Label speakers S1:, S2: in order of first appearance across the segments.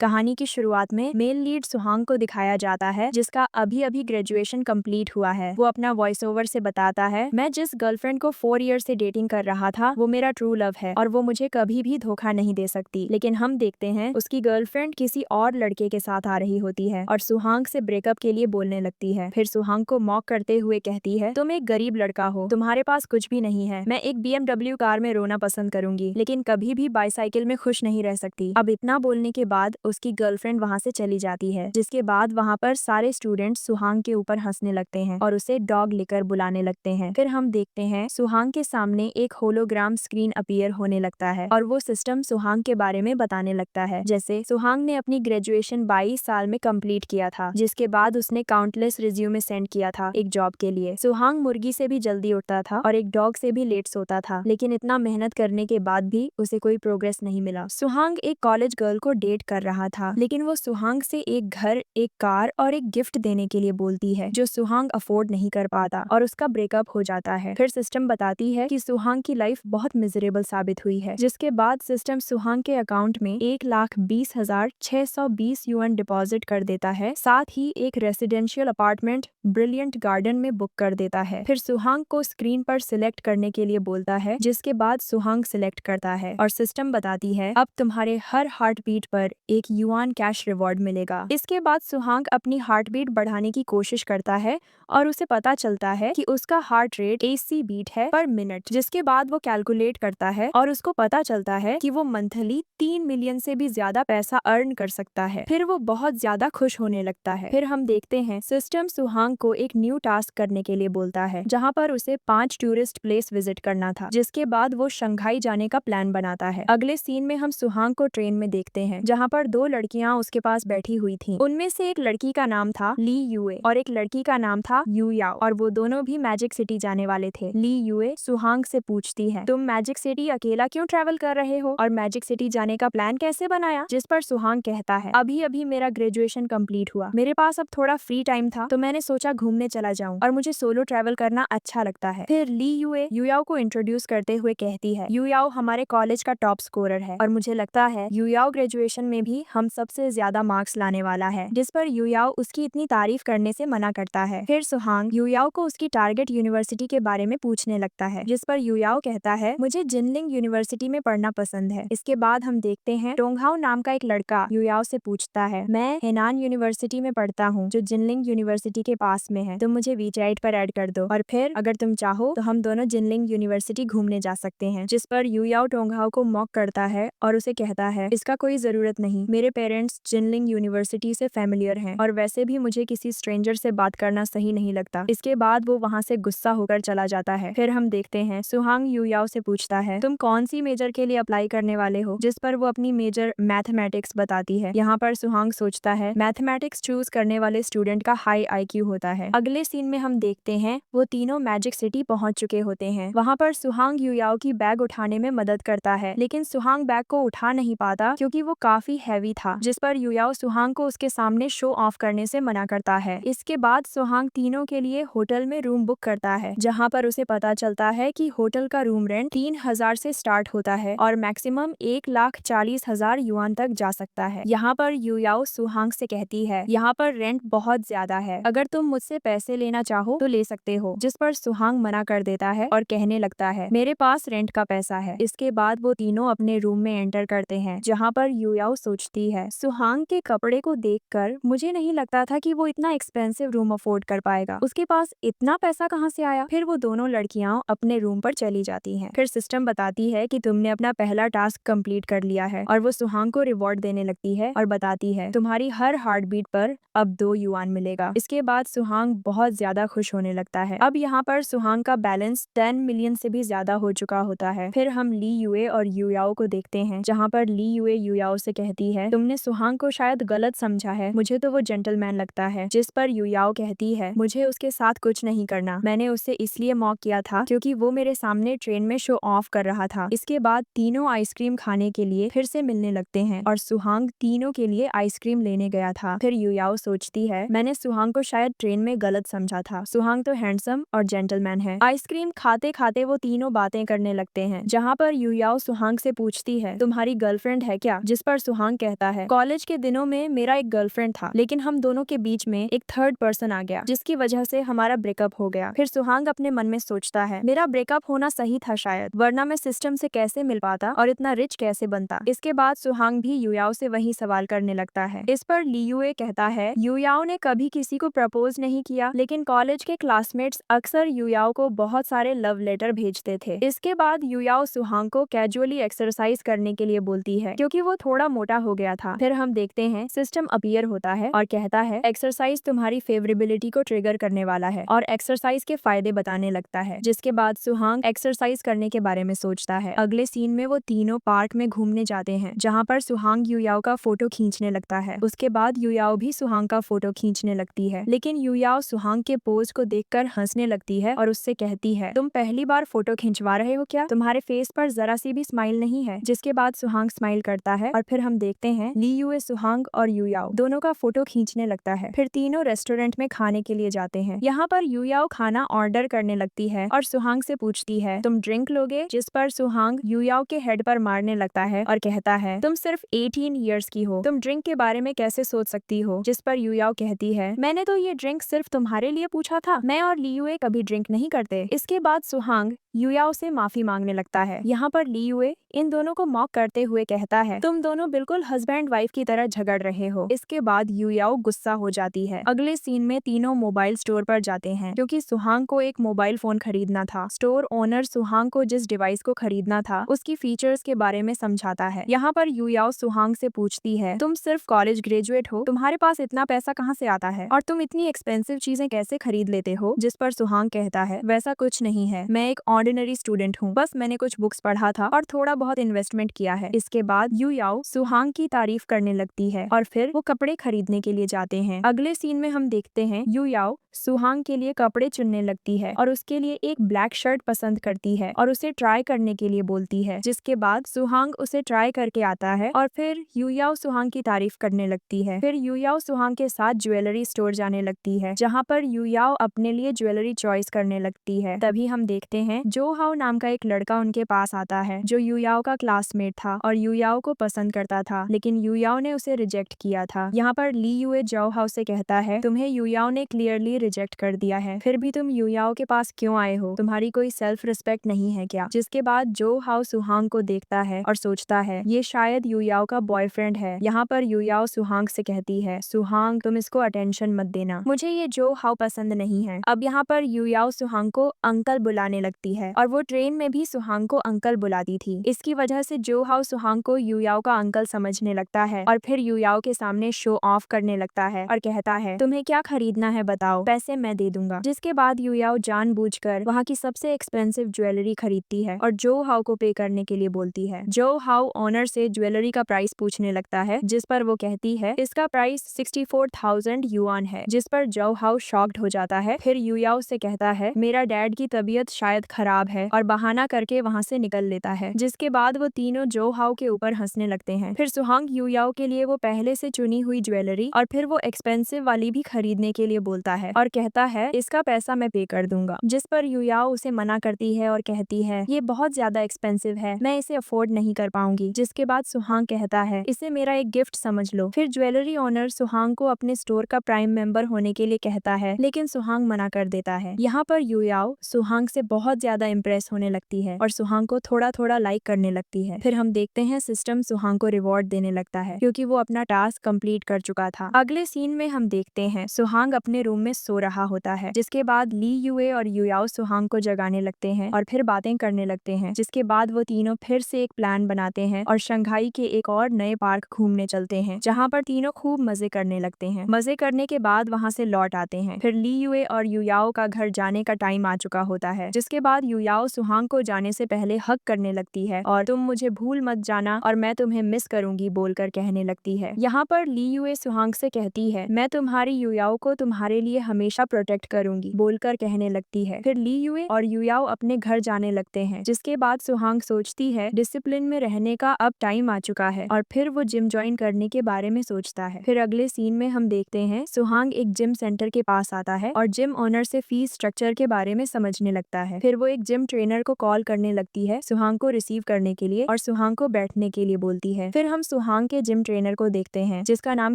S1: कहानी की शुरुआत में मेल लीड सुहांग को दिखाया जाता है, जिसका अभी अभी ग्रेजुएशन कंप्लीट हुआ है। वो अपना वॉइस ओवर से बताता है, मैं जिस गर्लफ्रेंड को 4 ईयर से डेटिंग कर रहा था वो मेरा ट्रू लव है और वो मुझे कभी भी धोखा नहीं दे सकती। लेकिन हम देखते हैं उसकी गर्लफ्रेंड किसी और लड़के के साथ आ रही होती है और सुहांग से ब्रेकअप के लिए बोलने लगती है। फिर सुहांग को मॉक करते हुए कहती है, तुम एक गरीब लड़का हो, तुम्हारे पास कुछ भी नहीं है। मैं एक BMW कार में रोना पसंद करूंगी, लेकिन कभी भी बाईसाइकिल में खुश नहीं रह सकती। अब इतना बोलने के बाद उसकी गर्लफ्रेंड वहाँ से चली जाती है, जिसके बाद वहाँ पर सारे स्टूडेंट्स सुहांग के ऊपर हंसने लगते हैं और उसे डॉग लिकर बुलाने लगते हैं। फिर हम देखते हैं सुहांग के सामने एक होलोग्राम स्क्रीन अपीयर होने लगता है और वो सिस्टम सुहांग के बारे में बताने लगता है। जैसे सुहांग ने अपनी ग्रेजुएशन 22 साल में कंप्लीट किया था, जिसके बाद उसने काउंटलेस रिज्यूमे सेंड किया था एक जॉब के लिए। सुहांग मुर्गी से भी जल्दी उठता था और एक डॉग से भी लेट सोता था, लेकिन इतना मेहनत करने के बाद भी उसे कोई प्रोग्रेस नहीं मिला। सुहांग एक कॉलेज गर्ल को डेट कर रहा था, लेकिन वो सुहांग से एक घर, एक कार और एक गिफ्ट देने के लिए बोलती है, जो सुहांग अफोर्ड नहीं कर पाता और उसका ब्रेकअप हो जाता है। फिर सिस्टम बताती है कि सुहांग की लाइफ बहुत मिजरेबल साबित हुई है, जिसके बाद सिस्टम सुहांग के अकाउंट में 1,20,620 युआन डिपॉजिट कर देता है, साथ ही एक रेसिडेंशियल अपार्टमेंट ब्रिलियंट गार्डन में बुक कर देता है। फिर सुहांग को स्क्रीन पर सिलेक्ट करने के लिए बोलता है, जिसके बाद सुहांग सिलेक्ट करता है और सिस्टम बताती है, अब तुम्हारे हर हार्ट बीट पर 1 युआन कैश रिवॉर्ड मिलेगा। इसके बाद सुहांग अपनी हार्ट बीट बढ़ाने की कोशिश करता है और उसे पता चलता है कि उसका हार्ट रेट 80 बीट है पर मिनट, जिसके बाद वो कैलकुलेट करता है और उसको पता चलता है कि वो मंथली 3 मिलियन से भी ज्यादा पैसा अर्न कर सकता है। फिर वो बहुत ज्यादा खुश होने लगता है। फिर हम देखते हैं सिस्टम सुहांग को एक न्यू टास्क करने के लिए बोलता है, जहाँ पर उसे 5 टूरिस्ट प्लेस विजिट करना था, जिसके बाद वो शंघाई जाने का प्लान बनाता है। अगले सीन में हम सुहांग को ट्रेन में देखते हैं, जहाँ पर 2 लड़कियां उसके पास बैठी हुई थीं। उनमें से एक लड़की का नाम था ली यूए और एक लड़की का नाम था यू याओ और वो दोनों भी मैजिक सिटी जाने वाले थे। ली यूए सुहांग से पूछती है, तुम मैजिक सिटी अकेला क्यों ट्रैवल कर रहे हो और मैजिक सिटी जाने का प्लान कैसे बनाया? जिस पर सुहांग कहता है, अभी अभी मेरा ग्रेजुएशन कंप्लीट हुआ, मेरे पास अब थोड़ा फ्री टाइम था तो मैंने सोचा घूमने चला जाऊं और मुझे सोलो ट्रैवल करना अच्छा लगता है। फिर ली यूए यूयाओ को इंट्रोड्यूस करते हुए कहती है, यूयाओ हमारे कॉलेज का टॉप स्कोरर है और मुझे लगता है यूयाओ ग्रेजुएशन में भी हम सबसे ज्यादा मार्क्स लाने वाला है, जिस पर यूयाओ उसकी इतनी तारीफ करने से मना करता है। फिर सुहांग यूयाओ को उसकी टारगेट यूनिवर्सिटी के बारे में पूछने लगता है, जिस पर यूयाओ कहता है, मुझे जिनलिंग यूनिवर्सिटी में पढ़ना पसंद है। इसके बाद हम देखते हैं टोंगहाओ नाम का एक लड़का यूयाओ से पूछता है, मैं हेनान यूनिवर्सिटी में पढ़ता हूँ, जो जिनलिंग यूनिवर्सिटी के पास में है, तुम मुझे वीचाइट पर ऐड कर दो और फिर अगर तुम चाहो तो हम दोनों जिनलिंग यूनिवर्सिटी घूमने जा सकते हैं। जिस पर यूयाओ टोंगहाओ को मॉक करता है और उसे कहता है, इसका कोई जरूरत नहीं, मेरे पेरेंट्स जिनलिंग यूनिवर्सिटी से फैमिलियर हैं और वैसे भी मुझे किसी स्ट्रेंजर से बात करना सही नहीं लगता। इसके बाद वो वहाँ से गुस्सा होकर चला जाता है। फिर हम देखते हैं सुहांग यूयाओ से पूछता है, तुम कौन सी मेजर के लिए अप्लाई करने वाले हो? जिस पर वो अपनी मेजर मैथमेटिक्स बताती है। यहाँ पर सुहांग सोचता है मैथमेटिक्स चूज करने वाले स्टूडेंट का हाई IQ होता है। अगले सीन में हम देखते हैं वो तीनों मैजिक सिटी पहुंच चुके होते हैं। वहाँ पर सुहांग यूयाओ की बैग उठाने में मदद करता है, लेकिन सुहांग बैग को उठा नहीं पाता क्योंकि वो काफी हैवी था, जिस पर यूयाओ सुहांग को उसके सामने शो ऑफ करने से मना करता है। इसके बाद सुहांग तीनों के लिए होटल में रूम बुक करता है, जहाँ पर उसे पता चलता है कि होटल का रूम रेंट 3,000 से स्टार्ट होता है और मैक्सिमम 1,40,000 युआन तक जा सकता है। यहाँ पर यूयाओ सुहांग से कहती है, यहाँ पर रेंट बहुत ज्यादा है, अगर तुम मुझसे पैसे लेना चाहो तो ले सकते हो। जिस पर सुहांग मना कर देता है और कहने लगता है, मेरे पास रेंट का पैसा है। इसके बाद वो तीनों अपने रूम में एंटर करते हैं, जहाँ पर यूयाओ सोचती है, सुहांग के कपड़े को देखकर मुझे नहीं लगता था कि वो इतना एक्सपेंसिव रूम अफोर्ड कर पाएगा, उसके पास इतना पैसा कहाँ से आया? फिर वो दोनों लड़कियां अपने रूम पर चली जाती हैं। फिर सिस्टम बताती है कि तुमने अपना पहला टास्क कंप्लीट कर लिया है और वो सुहांग को रिवॉर्ड देने लगती है और बताती है, तुम्हारी हर हार्ट बीट पर अब 2 युआन मिलेगा। इसके बाद सुहांग बहुत ज्यादा खुश होने लगता है। अब यहाँ पर सुहांग का बैलेंस 10 मिलियन से भी ज्यादा हो चुका होता है। फिर हम ली यूए और यूयाओ को देखते हैं, जहाँ पर ली यूए यूयाओ से कहती है, तुमने सुहांग को शायद गलत समझा है, मुझे तो वो जेंटलमैन लगता है। जिस पर यूयाओ कहती है, मुझे उसके साथ कुछ नहीं करना, मैंने उससे इसलिए मॉक किया था क्योंकि वो मेरे सामने ट्रेन में शो ऑफ कर रहा था। इसके बाद तीनों आइसक्रीम खाने के लिए फिर से मिलने लगते हैं और सुहांग तीनों के लिए आइसक्रीम लेने गया था। फिर यूयाओ सोचती है, मैंने सुहांग को शायद ट्रेन में गलत समझा था, सुहांग तो हैंडसम और जेंटलमैन है। आइसक्रीम खाते खाते वो तीनों बातें करने लगते हैं, जहाँ पर यूयाओ सुहांग से पूछती है, तुम्हारी गर्लफ्रेंड है क्या? जिस पर सुहांग कहता है, कॉलेज के दिनों में मेरा एक गर्लफ्रेंड था, लेकिन हम दोनों के बीच में एक थर्ड पर्सन आ गया, जिसकी वजह से हमारा ब्रेकअप हो गया। फिर सुहांग अपने मन में सोचता है, मेरा ब्रेकअप होना सही था शायद, वरना मैं सिस्टम से कैसे मिल पाता और इतना रिच कैसे बनता। इसके बाद सुहांग भी युयाओ से वही सवाल करने लगता है। इस पर लियुए कहता है, युयाओ ने कभी किसी को प्रपोज नहीं किया, लेकिन कॉलेज के क्लासमेट्स अक्सर युयाओ को बहुत सारे लव लेटर भेजते थे। इसके बाद युयाओ सुहांग को कैजुअली एक्सरसाइज करने के लिए बोलती है, क्योंकि वो थोड़ा मोटा हो गया था। फिर हम देखते हैं सिस्टम अपीयर होता है और कहता है, एक्सरसाइज तुम्हारी फेवरेबिलिटी को ट्रिगर करने वाला है, और एक्सरसाइज के फायदे बताने लगता है। जिसके बाद सुहांग एक्सरसाइज करने के बारे में सोचता है। अगले सीन में वो तीनों पार्क में घूमने जाते हैं, जहाँ पर सुहांग युयाओ का फोटो खींचने लगता है। उसके बाद युयाओ भी सुहांग का फोटो खींचने लगती है, लेकिन युयाओ सुहांग के पोज को देखकर हंसने लगती है और उससे कहती है, तुम पहली बार फोटो खिंचवा रहे हो क्या? तुम्हारे फेस पर जरा सी भी स्माइल नहीं है। जिसके बाद सुहांग स्माइल करता है और फिर हम देखते हैं लियुए सुहांग और युयाओ दोनों का फोटो खींचने लगता है। फिर तीनों रेस्टोरेंट में खाने के लिए जाते हैं। यहाँ पर युयाओ खाना ऑर्डर करने लगती है और सुहांग से पूछती है, तुम ड्रिंक लोगे? जिस पर सुहांग युयाओ के हेड पर मारने लगता है और कहता है, तुम सिर्फ 18 इयर्स की हो, तुम ड्रिंक के बारे में कैसे सोच सकती हो? जिस पर युयाओ कहती है, मैंने तो ये ड्रिंक सिर्फ तुम्हारे लिए पूछा था, मैं और लियुए कभी ड्रिंक नहीं करते। इसके बाद सुहांग युयाओ से माफी मांगने लगता है। यहाँ पर लियुए इन दोनों को मॉक करते हुए कहता है, तुम दोनों बिल्कुल हस्बैंड वाइफ की तरह झगड़ रहे हो। इसके बाद युयाओ गुस्सा हो जाती है। अगले सीन में तीनों मोबाइल स्टोर पर जाते हैं, क्योंकि सुहांग को एक मोबाइल फोन खरीदना था। स्टोर ओनर सुहांग को जिस डिवाइस को खरीदना था उसकी फीचर्स के बारे में समझाता है। यहाँ पर युयाओ सुहांग से पूछती है, तुम सिर्फ कॉलेज ग्रेजुएट हो, तुम्हारे पास इतना पैसा कहाँ से आता है और तुम इतनी एक्सपेंसिव चीजें कैसे खरीद लेते हो? जिस पर सुहांग कहता है, वैसा कुछ नहीं है, मैं एक ऑर्डिनरी स्टूडेंट हूँ, बस मैंने कुछ बुक्स पढ़ा था और थोड़ा बहुत इन्वेस्टमेंट किया है। इसके बाद युयाओ सुहांग की तारीफ करने लगती है और फिर वो कपड़े खरीदने के लिए जाते हैं। अगले सीन में हम देखते हैं युयाओ सुहांग के लिए कपड़े चुनने लगती है और उसके लिए एक ब्लैक शर्ट पसंद करती है और उसे ट्राई करने के लिए बोलती है। जिसके बाद सुहांग उसे ट्राई करके आता है और फिर युयाओ सुहांग की तारीफ करने लगती है। फिर युयाओ सुहांग के साथ ज्वेलरी स्टोर जाने लगती है, जहाँ पर युयाओ अपने लिए ज्वेलरी चॉइस करने लगती है। तभी हम देखते हैं जो हाउ नाम का एक लड़का उनके पास आता है, जो युयाओ का क्लासमेट था और युयाओ को पसंद करता था, लेकिन युयाओ ने उसे रिजेक्ट किया था। यहाँ पर लियुए जो हाउ से कहता है, तुम्हें युयाओ ने क्लियरली रिजेक्ट कर दिया है, फिर भी तुम युयाओ के पास क्यों आए हो? तुम्हारी कोई सेल्फ रिस्पेक्ट नहीं है क्या? जिसके बाद जो हाउ सुहांग को देखता है और सोचता है, ये शायद युयाओ का बॉयफ्रेंड है। यहाँ पर युयाओ सुहांग से कहती है, सुहांग तुम इसको अटेंशन मत देना, मुझे ये जो हाउ पसंद नहीं है। अब यहाँ पर युयाओ सुहांग को अंकल बुलाने लगती है और वो ट्रेन में भी सुहांग को अंकल बुलाती थी। इसकी वजह से जो हाउ सुहांग को युयाओ का अंकल समझने लगता है और फिर युयाओ के सामने शो ऑफ करने लगता है और कहता है, तुम्हें क्या खरीदना है बताओ, पैसे मैं दे दूंगा। जिसके बाद युयाओ जानबूझकर वहाँ की सबसे एक्सपेंसिव ज्वेलरी खरीदती है और जो हाउ को पे करने के लिए बोलती है। जो हाउ ऑनर से ज्वेलरी का प्राइस पूछने लगता है, जिस पर वो कहती है, इसका प्राइस 64,000 युआन है। जिस पर जो हाउ शॉक्ड हो जाता है। फिर युयाओ से कहता है, मेरा डैड की तबीयत शायद खराब है, और बहाना करके वहाँ से निकल लेता है। जिसके बाद वो तीनों जो हाउ के ऊपर हंसने लगते हैं। फिर सुहांग युयाओ के लिए वो पहले से चुनी हुई ज्वेलरी और फिर वो एक्सपेंसिव वाली भी खरीदने के लिए बोलता है और कहता है, इसका पैसा मैं पे कर दूंगा। जिस पर युयाओ उसे मना करती है और कहती है, ये बहुत ज्यादा एक्सपेंसिव है, मैं इसे अफोर्ड नहीं कर पाऊंगी। जिसके बाद सुहांग कहता है, इसे मेरा एक गिफ्ट समझ लो। फिर ज्वेलरी ओनर सुहांग को अपने स्टोर का प्राइम मेंबर होने के लिए कहता है, लेकिन सुहांग मना कर देता है। यहाँ पर युयाओ सुहांग से बहुत ज्यादा इम्प्रेस होने लगती है और सुहांग को थोड़ा थोड़ा लाइक करने लगती है। फिर हम देखते हैं सिस्टम सुहांग को रिवॉर्ड देने लगता है, क्योंकि वो अपना टास्क कंप्लीट कर चुका था। अगले सीन में हम देखते हैं सुहांग अपने रूम में सो रहा होता है। जिसके बाद लियुए और युयाओ सुहांग को जगाने लगते हैं और फिर बातें करने लगते हैं। जिसके बाद वो तीनों फिर से एक प्लान बनाते हैं और शंघाई के एक और नए पार्क घूमने चलते हैं, जहाँ पर तीनों खूब मजे करने लगते हैं। मजे करने के बाद वहाँ से लौट आते हैं। फिर लियुए और युयाओ का घर जाने का टाइम आ चुका होता है। जिसके बाद युयाओ सुहांग को जाने से पहले हक करने लगती है और तुम मुझे भूल मत जाना और मैं तुम्हें मिस करूंगी बोलकर कहने लगती है। यहाँ पर लियुए सुहांग से कहती है, मैं तुम्हारी युयाओ को तुम्हारे लिए हमेशा प्रोटेक्ट करूंगी बोलकर कहने लगती है। फिर लियुए और युयाओ अपने घर जाने लगते हैं। जिसके बाद सुहांग सोचती है, डिसिप्लिन में रहने का अब टाइम आ चुका है, और फिर वो जिम ज्वाइन करने के बारे में सोचता है। फिर अगले सीन में हम देखते हैं सुहांग एक जिम सेंटर के पास आता है और जिम ओनर से फीस स्ट्रक्चर के बारे में समझने लगता है। फिर वो एक जिम ट्रेनर को कॉल करने लगती है सुहांग को रिसीव करने के लिए और सुहांग को बैठने के लिए बोलती है। फिर हम सुहांग के जिम ट्रेनर को देखते हैं जिसका नाम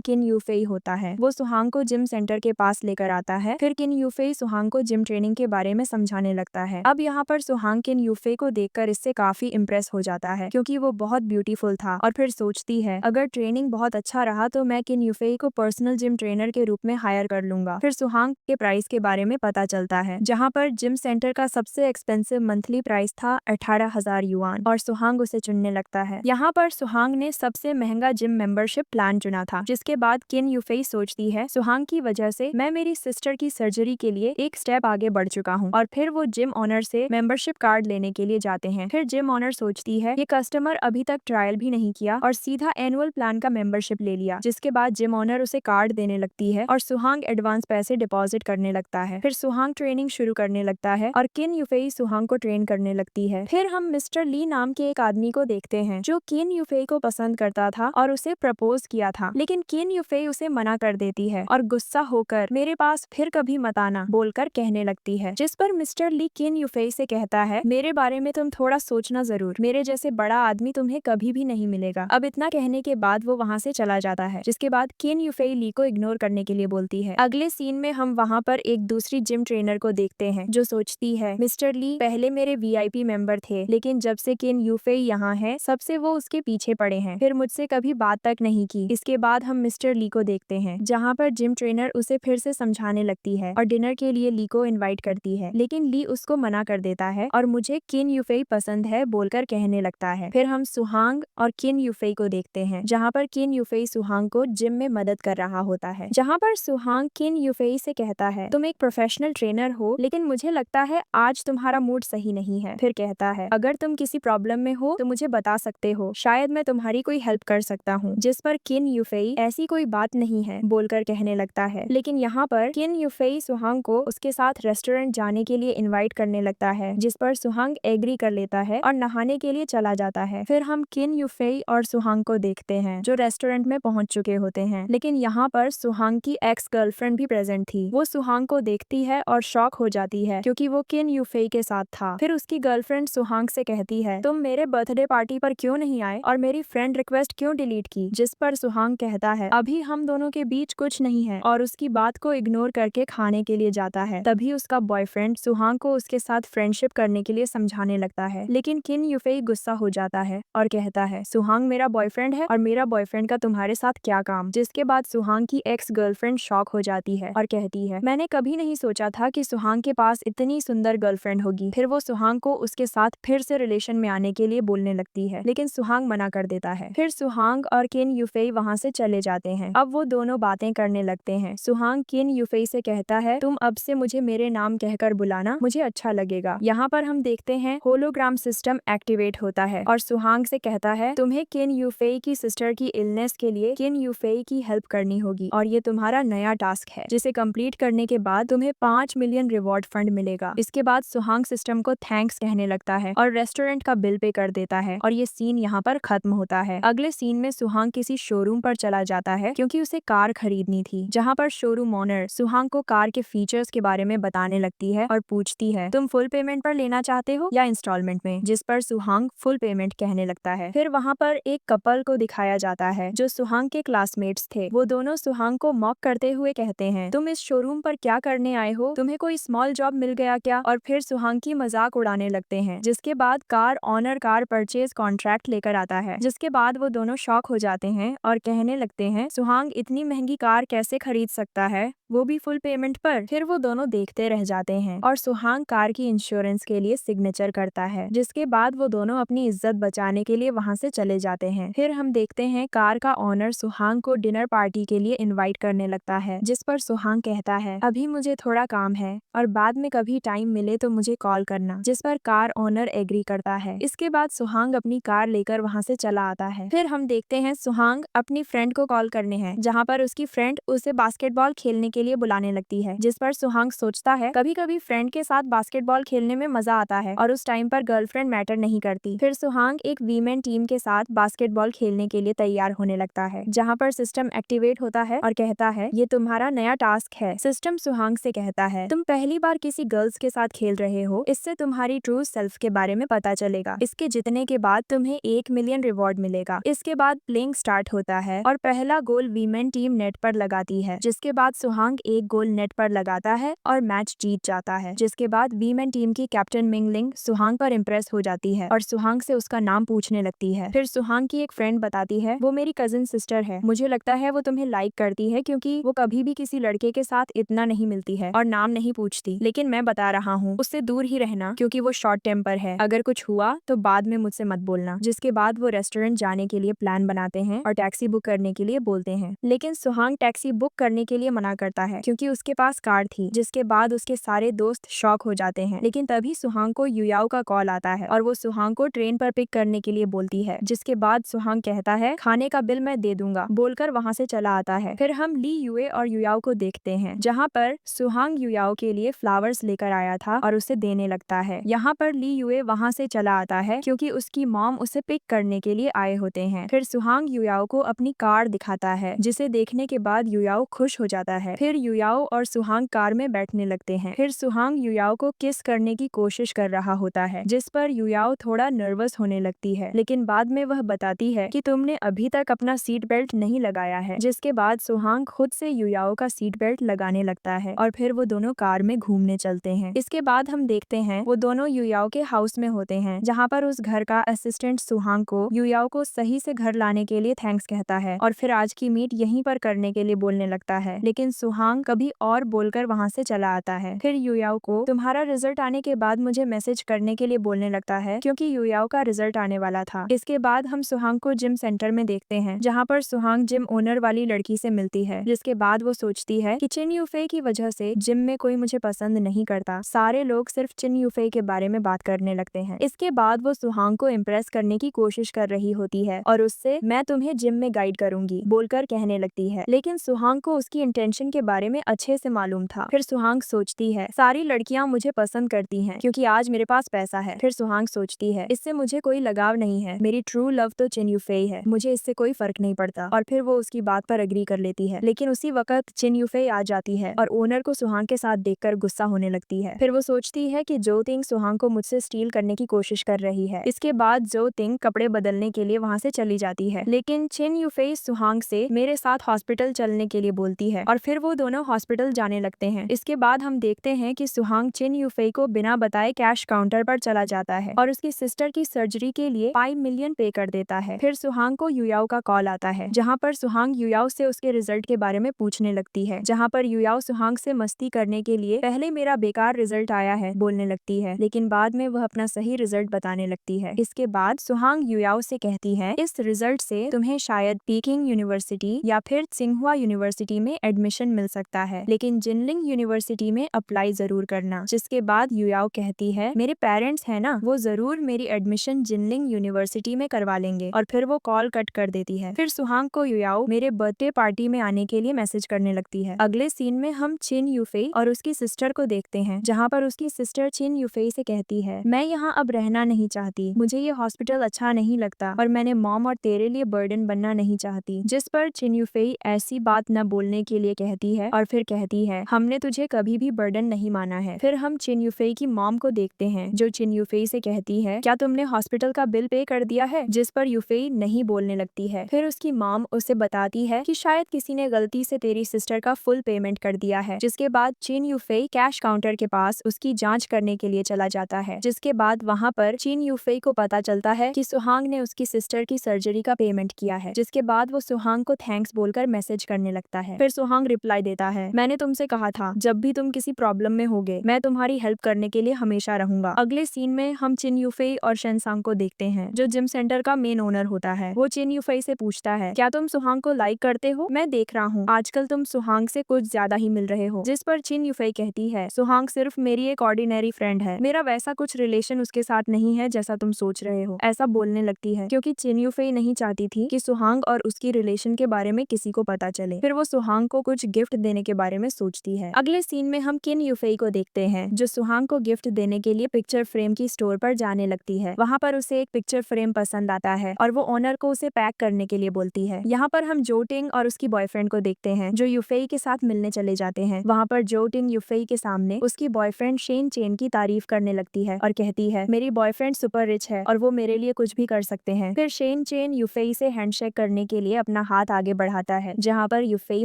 S1: किन यूफेई होता है। वो सुहांग को जिम सेंटर के पास लेकर आता है। फिर किन यूफेई सुहांग को जिम ट्रेनिंग के बारे में समझाने लगता है। अब यहाँ पर सुहांग किन यूफेई को देखकर इससे काफी इम्प्रेस हो जाता है क्योंकि वो बहुत ब्यूटीफुल था और फिर सोचती है अगर ट्रेनिंग बहुत अच्छा रहा तो मैं किन यूफेई को पर्सनल जिम ट्रेनर के रूप में हायर कर लूंगा। फिर सुहांग के प्राइस के बारे में पता चलता है जहाँ पर जिम सेंटर का सबसे एक्सपेंसिव मंथली प्राइस था 18,000 युआन और सुहांग उसे चुनने लगता है। यहाँ पर सुहांग ने सबसे महंगा जिम मेंबरशिप प्लान चुना था। जिसके बाद किन यूफेई सोचती है सुहांग की वजह से मैं मेरी सिस्टर की सर्जरी के लिए एक स्टेप आगे बढ़ चुका हूँ और फिर वो जिम ऑनर से मेंबरशिप कार्ड लेने के लिए जाते हैं। फिर जिम ऑनर सोचती है ये कस्टमर अभी तक ट्रायल भी नहीं किया और सीधा एनुअल प्लान का मेंबरशिप ले लिया। जिसके बाद जिम ऑनर उसे कार्ड देने लगती है और सुहांग एडवांस पैसे डिपॉजिट करने लगता है। फिर सुहांग ट्रेनिंग शुरू करने लगता है और किन यूफेई सुहांग को ट्रेन करने लगती है। फिर हम मिस्टर ली नाम के एक आदमी को देखते हैं जो किन यूफेई को पसंद करता था और उसे प्रपोज किया था, लेकिन किन यूफेई उसे मना कर देती है और गुस्सा होकर मेरे पास फिर कभी मत आना बोलकर कहने लगती है। जिस पर मिस्टर ली किन यूफेई से कहता है मेरे बारे में तुम थोड़ा सोचना जरूर, मेरे जैसे बड़ा आदमी तुम्हें कभी भी नहीं मिलेगा। अब इतना कहने के बाद वो वहाँ से चला जाता है। जिसके बाद किन यूफेई ली को इग्नोर करने के लिए बोलती है। अगले सीन में हम वहाँ पर एक दूसरी जिम ट्रेनर को देखते हैं जो सोचती है मिस्टर ली पहले मेरे वीआईपी मेंबर थे, लेकिन जब से किन यूफेई यहाँ है सबसे वो उसके पीछे पड़े हैं, फिर मुझसे कभी बात तक नहीं की। इसके बाद हम मिस्टर ली को देखते हैं जहाँ पर जिम ट्रेनर उसे फिर से समझाने लगती है और डिनर के लिए ली को इनवाइट करती है, लेकिन ली उसको मना कर देता है और मुझे किन यूफेई पसंद है बोलकर कहने लगता है। फिर हम सुहांग और किन यूफेई को देखते हैं जहाँ पर किन यूफेई सुहांग को जिम में मदद कर रहा होता है। जहाँ पर सुहांग किन यूफेई से कहता है तुम एक प्रोफेशनल ट्रेनर हो, लेकिन मुझे लगता है आज तुम्हारा मूड सही नहीं है। फिर कहता है अगर तुम किसी प्रॉब्लम में हो तो मुझे बता सकते हो, शायद मैं तुम्हारी कोई हेल्प कर सकता हूँ। जिस पर किन यूफेई ऐसी कोई बात नहीं है बोलकर कहने लगता है, लेकिन यहाँ पर किन यूफेई सुहांग को उसके साथ रेस्टोरेंट जाने के लिए इनवाइट करने लगता है। जिस पर सुहांग एग्री कर लेता है और नहाने के लिए चला जाता है। फिर हम किन यूफेई और सुहांग को देखते हैं जो रेस्टोरेंट में पहुंच चुके होते हैं, लेकिन यहाँ पर सुहांग की एक्स गर्लफ्रेंड भी प्रेजेंट थी। वो सुहांग को देखती है और शॉक हो जाती है क्योंकि वो किन यूफेई के साथ था। फिर उसकी गर्लफ्रेंड सुहांग से कहती है तुम मेरे बर्थडे पार्टी पर क्यों नहीं आए और मेरी फ्रेंड रिक्वेस्ट क्यों डिलीट की। जिस पर सुहांग कहता है अभी हम दोनों के बीच कुछ नहीं है और उसकी बात को इग्नोर करके खाने के लिए जाता है। तभी उसका बॉयफ्रेंड सुहांग को उसके साथ फ्रेंडशिप करने के लिए समझाने लगता है, लेकिन किन यूफेई गुस्सा हो जाता है और कहता है सुहांग मेरा बॉयफ्रेंड है और मेरा बॉयफ्रेंड का तुम्हारे साथ क्या काम। जिसके बाद सुहांग की एक्स गर्लफ्रेंड शॉक हो जाती है और कहती है मैंने कभी नहीं सोचा था कि सुहांग के पास इतनी सुंदर गर्लफ्रेंड होगी। फिर वो सुहांग को उसके साथ फिर से रिलेशन में आने के लिए बोलने लगती है, लेकिन सुहांग मना कर देता है। फिर सुहांग और किन यूफेई वहाँ से चले जाते हैं। अब वो दोनों बातें करने लगते हैं। सुहांग किन यूफेई से कहता है तुम अब से मुझे मेरे नाम कहकर बुलाना, मुझे अच्छा लगेगा। यहाँ पर हम देखते हैं होलोग्राम सिस्टम एक्टिवेट होता है और सुहांग से कहता है तुम्हें किन यूफेई की सिस्टर की इलनेस के लिए किन यूफेई की हेल्प करनी होगी और ये तुम्हारा नया टास्क है जिसे कंप्लीट करने के बाद तुम्हें 5 मिलियन रिवॉर्ड फंड मिलेगा। इसके बाद सुहांग सिस्टम को थैंक्स कहने लगता है और रेस्टोरेंट का बिल पे कर देता है और ये सीन यहाँ पर खत्म होता है। अगले सीन में सुहांग किसी शोरूम पर चला जाता है क्योंकि उसे कार खरीदनी थी, जहाँ पर शोरूम ओनर सुहांग को कार के फीचर्स के बारे में बताने लगती है और पूछती है तुम फुल पेमेंट पर लेना चाहते हो या इंस्टॉलमेंट में। जिस पर सुहांग फुल पेमेंट कहने लगता है। फिर वहाँ पर एक कपल को दिखाया जाता है जो सुहांग के क्लासमेट्स थे। वो दोनों सुहांग को मॉक करते हुए कहते हैं तुम इस शोरूम पर क्या करने आए हो, तुम्हें कोई स्मॉल जॉब मिल गया क्या, और फिर सुहांग की मजाक उड़ाने लगते हैं। जिसके बाद car owner car purchase contract लेकर आता है। जिसके बाद वो दोनों शॉक हो जाते हैं और कहने लगते हैं सुहांग इतनी महंगी कार कैसे खरीद सकता है, वो भी फुल पेमेंट पर। फिर वो दोनों देखते रह जाते हैं और सुहांग कार की इंश्योरेंस के लिए सिग्नेचर करता है। जिसके बाद वो दोनों अपनी इज्जत बचाने के लिए वहाँ से चले जाते हैं। फिर हम देखते हैं कार का ऑनर सुहांग को डिनर पार्टी के लिए इनवाइट करने लगता है। जिस पर सुहांग कहता है अभी मुझे थोड़ा काम है और बाद में कभी टाइम मिले तो मुझे कॉल करना। जिस पर कार ऑनर एग्री करता है। इसके बाद सुहांग अपनी कार लेकर वहाँ से चला आता है। फिर हम देखते हैं सुहांग अपनी फ्रेंड को कॉल करने हैं, जहाँ पर उसकी फ्रेंड उसे बास्केटबॉल खेलने के लिए बुलाने लगती है, जिस पर सुहांग सोचता है कभी कभी फ्रेंड के साथ बास्केटबॉल खेलने में मजा आता है और उस टाइम पर गर्लफ्रेंड मैटर नहीं करती। फिर सुहांग एक वीमेन टीम के साथ बास्केटबॉल खेलने के लिए तैयार होने लगता है, जहाँ पर सिस्टम एक्टिवेट होता है और कहता है ये तुम्हारा नया टास्क है। सिस्टम सुहांग से कहता है तुम पहली बार किसी गर्ल्स के साथ खेल रहे हो, इससे तुम्हारी ट्रू सेल्फ के बारे में पता चलेगा। इसके जीतने के बाद तुम्हें 1 मिलियन रिवॉर्ड मिलेगा। इसके बाद प्लेइंग स्टार्ट होता है और पहला गोल वीमेन टीम नेट पर लगाती है, जिसके बाद सुहांग एक गोल नेट पर लगाता है और मैच जीत जाता है। जिसके बाद वीमेन टीम की कैप्टन मिंगलिंग सुहांग पर इम्प्रेस हो जाती है और सुहांग से उसका नाम पूछने लगती है। फिर सुहांग की एक फ्रेंड बताती है वो मेरी कजिन सिस्टर है, मुझे लगता है वो तुम्हें लाइक करती है क्योंकि वो कभी भी किसी लड़के के साथ इतना नहीं मिलती है और नाम नहीं पूछती, लेकिन मैं बता रहा हूँ उससे दूर ही रहना क्योंकि वो शॉर्ट टेम्पर है। अगर कुछ हुआ तो बाद में मुझसे मत बोलना। जिसके बाद वो रेस्टोरेंट जाने के लिए प्लान बनाते हैं और टैक्सी बुक करने के लिए बोलते हैं, लेकिन सुहांग टैक्सी बुक करने के लिए मना करता है क्योंकि उसके पास कार थी। जिसके बाद उसके सारे दोस्त शॉक हो जाते हैं, लेकिन तभी सुहांग को युयाओ का कॉल आता है और वो सुहांग को ट्रेन पर पिक करने के लिए बोलती है। जिसके बाद सुहांग कहता है खाने का बिल मैं दे दूंगा बोलकर वहाँ से चला आता है। फिर हम ली युए और युयाओ को देखते हैं, जहाँ पर सुहांग युयाओ के लिए फ्लावर्स लेकर आया था और उसे देने लगता है। यहाँ पर ली युए वहाँ से चला आता है क्योंकि उसकी मॉम उसे पिक करने के लिए आए होते हैं। फिर सुहांग युयाओ को अपनी कार दिखाता है, जिसे देखने के बाद युयाओ खुश हो जाता है। फिर युयाओ और सुहांग कार में बैठने लगते हैं। फिर सुहांग युयाओ को किस करने की कोशिश कर रहा होता है, जिस पर युयाओ थोड़ा नर्वस होने लगती है, लेकिन बाद में वह बताती है कि तुमने अभी तक अपना सीट बेल्ट नहीं लगाया है। जिसके बाद सुहांग खुद से युयाओ का सीट बेल्ट लगाने लगता है और फिर वो दोनों कार में घूमने चलते हैं। इसके बाद हम देखते हैं वो दोनों युयाओ के हाउस में होते हैं, जहाँ पर उस घर का असिस्टेंट सुहांग को युयाओ को सही से घर लाने के लिए थैंक्स कहता है और फिर आज की मीट यहीं पर करने के लिए बोलने लगता है, लेकिन सुहांग कभी और बोलकर वहाँ से चला आता है। फिर युयाओ को तुम्हारा रिजल्ट आने के बाद मुझे मैसेज करने के लिए बोलने लगता है क्योंकि युयाओ का रिजल्ट आने वाला था। इसके बाद हम सुहांग को जिम सेंटर में देखते हैं, जहाँ पर सुहांग जिम ओनर वाली लड़की से मिलती है। जिसके बाद वो सोचती है कि चिन यूफे की वजह से जिम में कोई मुझे पसंद नहीं करता, सारे लोग सिर्फ चिन यूफे के बारे में बात करने लगते हैं। इसके बाद वो सुहांग को इम्प्रेस करने की कोशिश कर रही होती है और उससे मैं तुम्हें जिम में गाइड करूंगी बोलकर कहने लगती है, लेकिन सुहांग को उसकी इंटेंशन के बारे में अच्छे से मालूम था। फिर सुहांग सोचती है सारी लड़कियां मुझे पसंद करती हैं क्योंकि आज मेरे पास पैसा है। फिर सुहांग सोचती है इससे मुझे कोई लगाव नहीं है, मेरी ट्रू लव तो चिन यूफे है, मुझे इससे कोई फर्क नहीं पड़ता। और फिर वो उसकी बात पर अग्री कर लेती है, लेकिन उसी वक्त चिन यूफे आ जाती है और ओनर को सुहांग के साथ देखकर गुस्सा होने लगती है। फिर वो सोचती है कि जो तिंग सुहांग को मुझसे स्टील करने की कोशिश कर रही है। इसके बाद जो तिंग कपड़े बदलने के लिए वहाँ से चली जाती है, लेकिन चिन यूफे सुहांग से मेरे साथ हॉस्पिटल चलने के लिए बोलती है और फिर वो दोनों हॉस्पिटल जाने लगते हैं। इसके बाद हम देखते हैं कि सुहांग चिन यूफे को बिना बताए कैश काउंटर पर चला जाता है और उसकी सिस्टर की सर्जरी के लिए 5 मिलियन पे कर देता है। फिर सुहांग को युयाओ का कॉल आता है, जहाँ पर सुहांग युयाओ से उसके रिजल्ट के बारे में पूछने लगती है, जहाँ पर युयाओ सुहांग से मस्ती करने के लिए पहले मेरा बेकार रिजल्ट आया है बोलने लगती है, लेकिन बाद में वह अपना सही रिजल्ट बताने लगती है। इसके बाद सुहांग युयाओ से कहती है इस रिजल्ट से तुम्हें शायद पीकिंग यूनिवर्सिटी या फिर त्सिंगहुआ यूनिवर्सिटी में एडमिशन मिल सकता है, लेकिन जिनलिंग यूनिवर्सिटी में अप्लाई जरूर करना। जिसके बाद युयाओ कहती है मेरे पेरेंट्स है ना, वो जरूर मेरी एडमिशन जिनलिंग यूनिवर्सिटी में करवा लेंगे और फिर वो कॉल कट कर देती है। फिर सुहांग को युयाओ मेरे बर्थडे पार्टी में आने के लिए मैसेज करने लगती है। अगले सीन में हम चिन यूफे और उसकी सिस्टर को देखते हैं, जहाँ पर उसकी सिस्टर चिन यूफे से कहती है मैं यहाँ अब रहना नहीं चाहती, मुझे ये हॉस्पिटल अच्छा नहीं लगता और मैंने मॉम और तेरे लिए बर्डन बनना नहीं चाहती। जिस पर चिन यूफे ऐसी बात न बोलने के लिए कहती है और फिर कहती है हमने तुझे कभी भी बर्डन नहीं माना है। फिर हम चिन यूफे की मॉम को देखते हैं, जो चिन यूफे से कहती है क्या तुमने हॉस्पिटल का बिल पे कर दिया है, जिस पर यूफे नहीं बोलने लगती है। फिर उसकी मॉम उसे बताती है कि शायद किसी ने गलती से तेरी सिस्टर का फुल पेमेंट कर दिया है। जिसके बाद चिन यूफे कैश काउंटर के पास उसकी जांच करने के लिए चला जाता है। जिसके बाद वहाँ पर चिन यूफे को पता चलता है कि सुहांग ने उसकी सिस्टर की सर्जरी का पेमेंट किया है। जिसके बाद वो सुहांग को थैंक्स बोलकर मैसेज करने लगता है। फिर सुहांग रिप्लाई देता है मैंने तुमसे कहा था जब भी तुम किसी प्रॉब्लम में होगे मैं तुम्हारी हेल्प करने के लिए हमेशा रहूंगा। अगले सीन में हम चिन यूफे और शेनसांग को देखते हैं, जो जिम सेंटर का मेन ओनर होता है। वो चिन यूफे से पूछता है क्या तुम सुहांग को लाइक करते हो, मैं देख रहा हूँ आजकल तुम सुहांग से कुछ ज्यादा ही मिल रहे हो। जिस पर चिन यूफे कहती है सुहांग सिर्फ मेरी एक ऑर्डिनरी फ्रेंड है, मेरा वैसा कुछ रिलेशन उसके साथ नहीं है जैसा तुम सोच रहे हो। ऐसा बोलने लगती है क्योंकि चिन यूफे नहीं चाहती थी कि सुहांग और उसकी रिलेशन के बारे में किसी को पता चले। फिर वो सुहांग को कुछ गिफ्ट गिफ्ट देने के बारे में सोचती है। अगले सीन में हम किन यूफेई को देखते हैं जो सुहांग को गिफ्ट देने के लिए पिक्चर फ्रेम की स्टोर पर जाने लगती है। वहाँ पर उसे एक पिक्चर फ्रेम पसंद आता है और वो ओनर को उसे पैक करने के लिए बोलती है। यहाँ पर हम जो टिंग और उसकी बॉयफ्रेंड को देखते हैं जो यूफेई के साथ मिलने चले जाते हैं। वहाँ पर जो टिंग यूफेई के सामने उसकी बॉयफ्रेंड शेन चेन की तारीफ करने लगती है और कहती है मेरी बॉयफ्रेंड सुपर रिच है और वो मेरे लिए कुछ भी कर सकते हैं। फिर शेन चेन यूफेई से हैंडशेक करने के लिए अपना हाथ आगे बढ़ाता है जहाँ पर यूफेई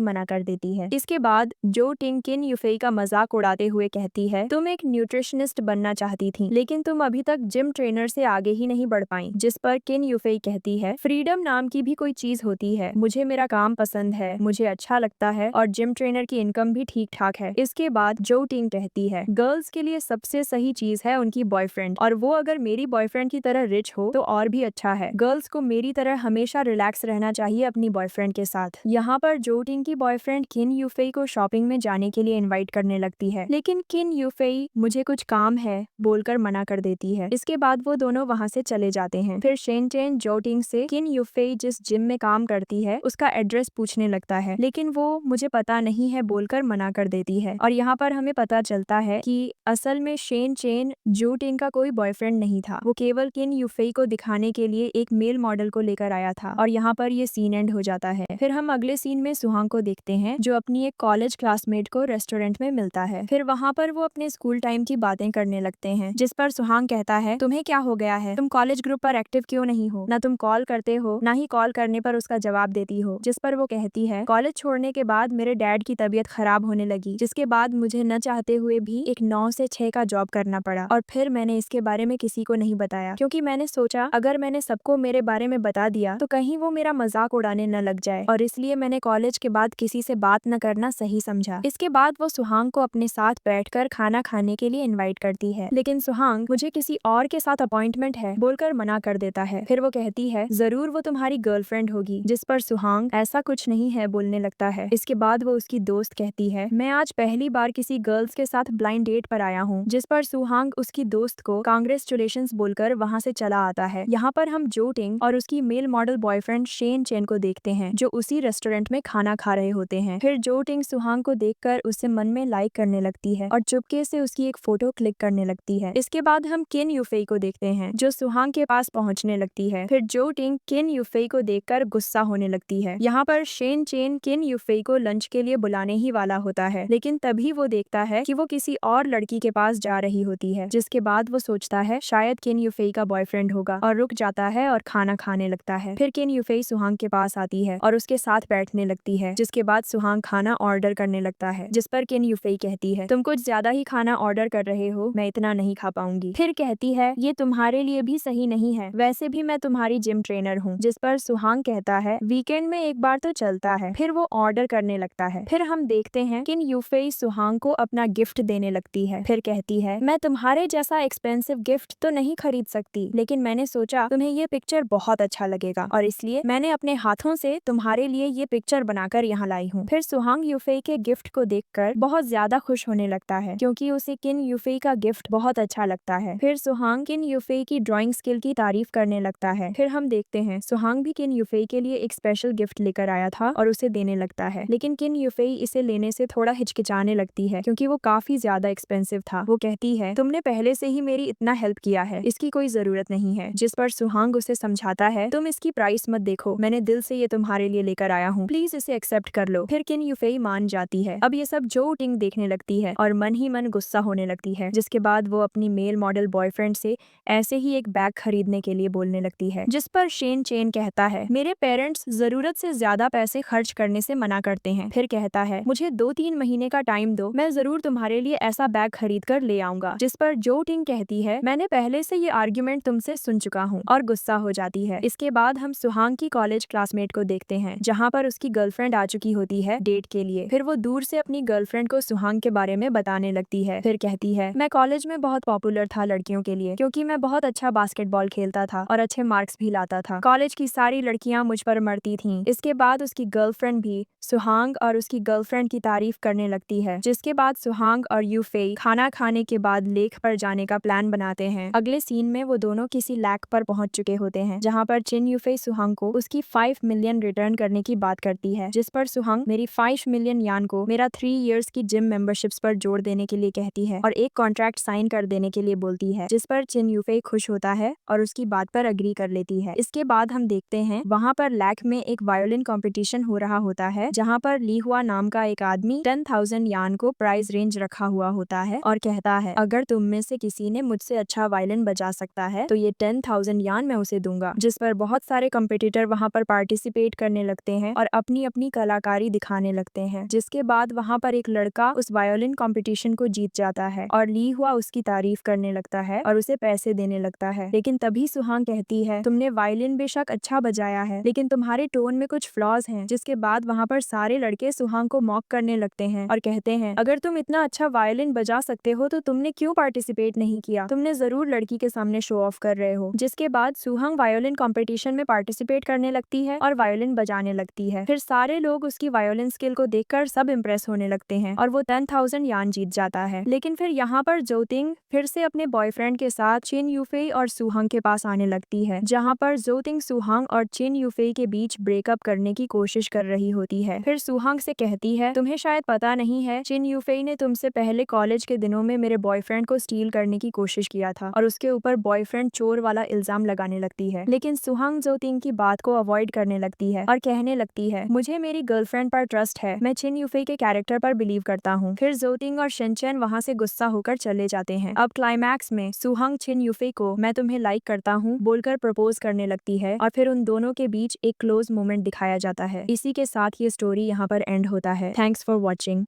S1: मना कर देती है। इसके बाद जो टिंग किन यूफेई का मजाक उड़ाते हुए कहती है तुम एक न्यूट्रिशनिस्ट बनना चाहती थी लेकिन तुम अभी तक जिम ट्रेनर से आगे ही नहीं बढ़ पाई। जिस पर किन यूफेई कहती है फ्रीडम नाम की भी कोई चीज होती है, मुझे मेरा काम पसंद है, मुझे अच्छा लगता है और जिम ट्रेनर की इनकम भी ठीक ठाक है। इसके बाद जो टिंग कहती है गर्ल्स के लिए सबसे सही चीज है उनकी बॉयफ्रेंड और वो अगर मेरी बॉयफ्रेंड की तरह रिच हो तो और भी अच्छा है। गर्ल्स को मेरी तरह हमेशा रिलैक्स रहना चाहिए अपनी बॉयफ्रेंड के साथ। यहाँ पर जो टिंग की बॉयफ्रेंड किन यूफेई को शॉपिंग में जाने के लिए इनवाइट करने लगती है लेकिन किन यूफेई मुझे कुछ काम है बोलकर मना कर देती है। इसके बाद वो दोनों वहाँ से चले जाते हैं। फिर शेन चेन जो टिंग से किन यूफेई जिस जिम में काम करती है उसका एड्रेस पूछने लगता है लेकिन वो मुझे पता नहीं है बोलकर मना कर देती है। और यहाँ पर हमें पता चलता है कि असल में शेन चेन जो टिंग का कोई बॉयफ्रेंड नहीं था, वो केवल किन यूफेई को दिखाने के लिए एक मेल मॉडल को लेकर आया था। और यहाँ पर ये सीन एंड हो जाता है। फिर हम अगले सीन में सुहांग को देखते हैं जो अपनी एक कॉलेज क्लासमेट को रेस्टोरेंट में मिलता है। फिर वहाँ पर वो अपने स्कूल टाइम की बातें करने लगते हैं जिस पर सुहांग कहता है तुम्हें क्या हो गया है, तुम कॉलेज ग्रुप पर एक्टिव क्यों नहीं हो, ना तुम कॉल करते हो ना ही कॉल करने पर उसका जवाब देती हो। जिस पर वो कहती है कॉलेज छोड़ने के बाद मेरे डैड की तबीयत खराब होने लगी जिसके बाद मुझे न चाहते हुए भी एक 9 से 6 का जॉब करना पड़ा और फिर मैंने इसके बारे में किसी को नहीं बताया क्योंकि मैंने सोचा अगर मैंने सबको मेरे बारे में बता दिया तो कहीं वो मेरा मजाक उड़ाने न लग जाए और इसलिए मैंने कॉलेज के बाद किसी से बात न करना सही समझा। इसके बाद वो सुहांग को अपने साथ बैठकर खाना खाने के लिए इनवाइट करती है लेकिन सुहांग मुझे किसी और के साथ अपॉइंटमेंट है बोलकर मना कर देता है। फिर वो कहती है जरूर वो तुम्हारी गर्लफ्रेंड होगी। जिस पर सुहांग ऐसा कुछ नहीं है बोलने लगता है। इसके बाद वो उसकी दोस्त कहती है मैं आज पहली बार किसी गर्ल्स के साथ ब्लाइंड डेट पर आया हूँ। जिस पर सुहांग उसकी दोस्त को कांग्रेचुलेशंस बोलकर वहाँ से चला आता है। यहाँ पर हम जो टिंग और उसकी male model boyfriend Shen Chen को देखते हैं जो उसी रेस्टोरेंट में खाना खा रहे होते हैं। फिर जो टिंग सुहांग को देखकर उसे मन में लाइक करने लगती है और चुपके से उसकी एक फोटो क्लिक करने लगती है। इसके बाद हम किन यूफेई को देखते हैं जो सुहांग के पास पहुंचने लगती है। फिर जो टिंग किन यूफेई को देखकर गुस्सा होने लगती है। यहाँ पर शेन चेन किन यूफेई को लंच के लिए बुलाने ही वाला होता है लेकिन तभी वो देखता है कि वो किसी और लड़की के पास जा रही होती है। जिसके बाद वो सोचता है शायद किन यूफेई का बॉयफ्रेंड होगा और रुक जाता है और खाना खाने लगता है। फिर किन यूफेई सुहांग के पास आती है और उसके साथ बैठने लगती है जिसके बाद सुहांग खाना ऑर्डर करने लगता है। जिस पर किन यूफेई कहती है तुम कुछ ज्यादा ही खाना ऑर्डर कर रहे हो, मैं इतना नहीं खा पाऊंगी। फिर कहती है ये तुम्हारे लिए भी सही नहीं है, वैसे भी मैं तुम्हारी जिम ट्रेनर हूँ। जिस पर सुहांग कहता है वीकेंड में एक बार तो चलता है। फिर वो ऑर्डर करने लगता है। फिर हम देखते हैं किन यूफेई सुहांग को अपना गिफ्ट देने लगती है। फिर कहती है मैं तुम्हारे जैसा एक्सपेंसिव गिफ्ट तो नहीं खरीद सकती लेकिन मैंने सोचा तुम्हें ये पिक्चर बहुत अच्छा लगेगा और इसलिए मैंने अपने हाथों से तुम्हारे लिए ये पिक्चर बनाकर यहाँ लाई हूँ। फिर सुहांग यूफेई के गिफ्ट को देखकर बहुत ज्यादा खुश होने लगता है क्योंकि उसे किन यूफेई का गिफ्ट बहुत अच्छा लगता है। फिर सुहांग किन यूफेई की ड्राइंग स्किल की तारीफ करने लगता है। फिर हम देखते हैं सुहांग भी किन यूफेई के लिए एक स्पेशल गिफ्ट लेकर आया था और उसे देने लगता है लेकिन किन यूफेई इसे लेने से थोड़ा हिचकिचाने लगती है क्योंकि वो काफी ज्यादा एक्सपेंसिव था। वो कहती है तुमने पहले से ही मेरी इतना हेल्प किया है, इसकी कोई जरूरत नहीं है। जिस पर सुहांग उसे समझाता है तुम इसकी प्राइस मत देखो, मैंने दिल से ये तुम्हारे लिए लेकर आया हूँ, प्लीज इसे एक्सेप्ट कर लो। फिर किन यूफेई मान जाती है। अब ये सब जो टिंग देखने लगती है और मन ही मन गुस्सा होने लगती है। जिसके बाद वो अपनी मेल मॉडल बॉयफ्रेंड से ऐसे ही एक बैग खरीदने के लिए बोलने लगती है। जिस पर शेन चेन कहता है मेरे पेरेंट्स जरूरत से ज्यादा पैसे खर्च करने से मना करते हैं। फिर कहता है मुझे 2-3 महीने का टाइम दो, मैं जरूर तुम्हारे लिए ऐसा बैग खरीद कर ले आऊंगा। जिस पर जो टिंग कहती है मैंने पहले से ये आर्ग्यूमेंट तुमसे सुन चुका हूँ और गुस्सा हो जाती है। इसके बाद हम सुहांग की कॉलेज क्लासमेट को देखते हैं जहाँ पर उसकी गर्लफ्रेंड आ चुकी होती है डेट के लिए। फिर वो दूर से अपनी गर्लफ्रेंड को सुहांग के बारे में बताने लगती है। फिर कहती है मैं कॉलेज में बहुत पॉपुलर था लड़कियों के लिए क्योंकि मैं बहुत अच्छा बास्केटबॉल खेलता था और अच्छे मार्क्स भी लाता था। कॉलेज की सारी लड़कियां मुझ पर मरती थीं। इसके बाद उसकी गर्लफ्रेंड भी सुहांग और उसकी गर्लफ्रेंड की तारीफ करने लगती है। जिसके बाद सुहांग और यूफेई खाना खाने के बाद लेक पर जाने का प्लान बनाते हैं। अगले सीन में वो दोनों किसी लेक पर पहुंच चुके होते हैं जहां पर चिन यूफेई सुहांग को उसकी 5 मिलियन रिटर्न करने की बात करती है। जिस पर सुहांग मेरी 5 5 मिलियन यान को मेरा 3 इयर्स की जिम मेंबरशिप्स पर जोड़ देने के लिए कहती है और एक कॉन्ट्रैक्ट साइन कर देने के लिए बोलती है, जिस पर चिन यूफेई खुश होता है और उसकी बात पर अग्री कर लेती है। इसके बाद हम देखते हैं वहाँ पर लैक में एक वायोलिन कंपटीशन हो रहा होता है, जहाँ पर ली हुआ नाम का एक आदमी 10,000 यान को प्राइस रेंज रखा हुआ होता है और कहता है अगर तुम में से किसी ने मुझसे अच्छा वायलिन बजा सकता है तो ये 10,000 यान मैं उसे दूंगा। जिस पर बहुत सारे कंपटीटर वहाँ पर पार्टिसिपेट करने लगते हैं और अपनी अपनी कलाकारी दिखाने लगते हैं। जिसके बाद वहाँ पर एक लड़का उस वायोलिन कंपटीशन को जीत जाता है और ली हुआ उसकी तारीफ करने लगता है और उसे पैसे देने लगता है। लेकिन तभी सुहांग कहती है तुमने वायलिन बेशक अच्छा बजाया है लेकिन तुम्हारे टोन में कुछ फ्लॉज हैं। जिसके बाद वहाँ पर सारे लड़के सुहांग को मॉक करने लगते हैं और कहते हैं अगर तुम इतना अच्छा वायलिन बजा सकते हो तो तुमने क्यों पार्टिसिपेट नहीं किया, तुमने जरूर लड़की के सामने शो ऑफ कर रहे हो। जिसके बाद सुहांग वायोलिन कंपटीशन में पार्टिसिपेट करने लगती है और वायोलिन बजाने लगती है। फिर सारे लोग उसकी वायोलिन स्किल को देखकर सब इम्प्रेस होने लगते हैं और वो 10,000 यान जीत जाता है। लेकिन फिर यहाँ पर जोतिंग फिर से अपने बॉयफ्रेंड के साथ चिन यूफेई और सुहांग के पास आने लगती है, जहाँ पर जोतिंग सुहांग और चिन यूफेई के बीच ब्रेकअप करने की कोशिश कर रही होती है। फिर सुहांग से कहती है तुम्हें शायद पता नहीं है, चिन यूफेई ने तुमसे पहले कॉलेज के दिनों में मेरे बॉयफ्रेंड को स्टील करने की कोशिश किया था और उसके ऊपर बॉयफ्रेंड चोर वाला इल्जाम लगाने लगती है। लेकिन सुहांग जोतिंग की बात को अवॉइड करने लगती है और कहने लगती है मुझे मेरी गर्लफ्रेंड पर ट्रस्ट है, मैं चिन यूफेई के कैरेक्टर पर बिलीव करता हूँ। फिर जोतिंग और शिनचैन वहाँ से गुस्सा होकर चले जाते हैं। अब क्लाइमैक्स में सुहांग चिन यूफेई को मैं तुम्हें लाइक करता हूँ बोलकर प्रपोज करने लगती है और फिर उन दोनों के बीच एक क्लोज मोमेंट दिखाया जाता है। इसी के साथ ये स्टोरी यहाँ पर एंड होता है। Thanks for watching.